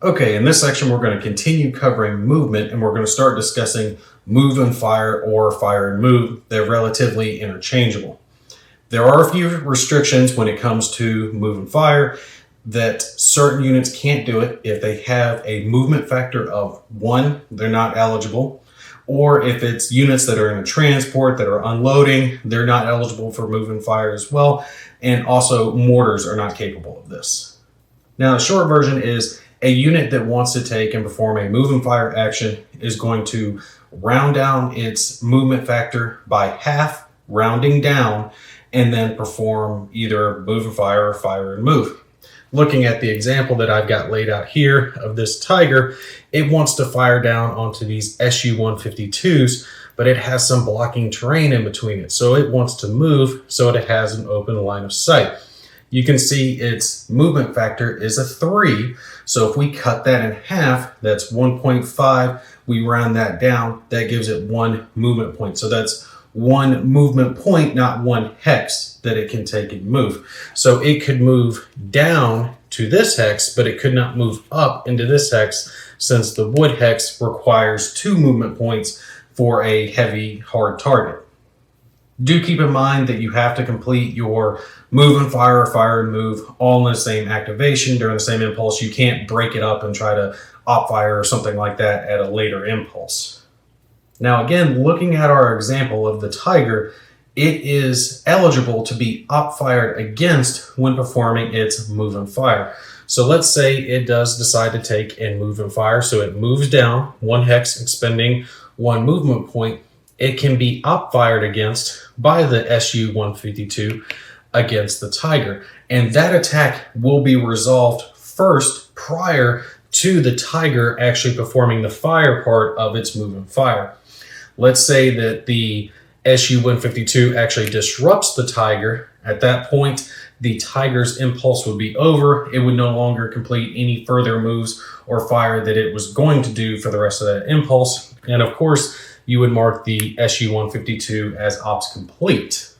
Okay, in this section, we're going to continue covering movement, and we're going to start discussing move and fire or fire and move. They're relatively interchangeable. There are a few restrictions when it comes to move and fire, that certain units can't do it. If they have a movement factor of 1, they're not eligible. Or if it's units that are in a transport that are unloading, they're not eligible for move and fire as well. And also mortars are not capable of this. Now, the short version is a unit that wants to take and perform a move and fire action is going to round down its movement factor by half, rounding down, and then perform either move and fire or fire and move. Looking at the example that I've got laid out here of this Tiger, it wants to fire down onto these SU-152s, but it has some blocking terrain in between it. So it wants to move so it has an open line of sight. You can see its movement factor is a 3. So if we cut that in half, that's 1.5. We round that down, that gives it 1 movement point. So that's 1 movement point, not 1 hex that it can take and move. So it could move down to this hex, but it could not move up into this hex since the wood hex requires 2 movement points for a heavy, hard target. Do keep in mind that you have to complete your move and fire or fire and move all in the same activation during the same impulse. You can't break it up and try to op fire or something like that at a later impulse. Now again, looking at our example of the Tiger, it is eligible to be op fired against when performing its move and fire. So let's say it does decide to take and move and fire. So it moves down 1 hex, expending 1 movement point. It can be op fired against by the SU-152 against the Tiger. And that attack will be resolved first prior to the Tiger actually performing the fire part of its move and fire. Let's say that the SU-152 actually disrupts the Tiger. At that point, the Tiger's impulse would be over. It would no longer complete any further moves or fire that it was going to do for the rest of that impulse. And of course, you would mark the SU-152 as ops complete.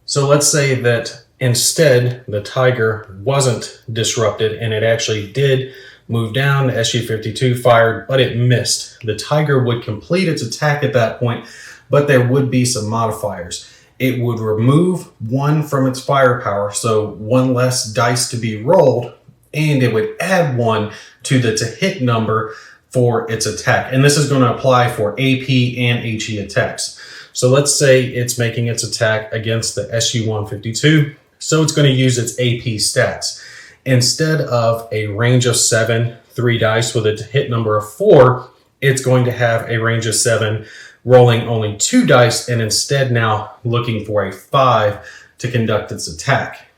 So let's say that instead the Tiger wasn't disrupted and it actually did move down, the SU-52 fired, but it missed. The Tiger would complete its attack at that point, but there would be some modifiers. It would remove 1 from its firepower, so 1 less dice to be rolled, and it would add 1 to the to hit number for its attack. And this is going to apply for AP and HE attacks. So let's say it's making its attack against the SU-152. So it's going to use its AP stats. Instead of a range of 7, 3 dice with a hit number of 4, it's going to have a range of 7, rolling only 2 dice, and instead now looking for a 5 to conduct its attack.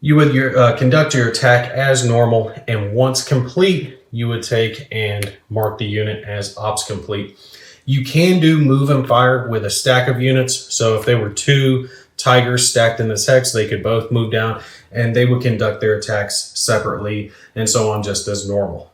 You would conduct your attack as normal, and once complete, you would take and mark the unit as ops complete. You can do move and fire with a stack of units. So if there were 2 Tigers stacked in this hex, they could both move down and they would conduct their attacks separately and so on, just as normal.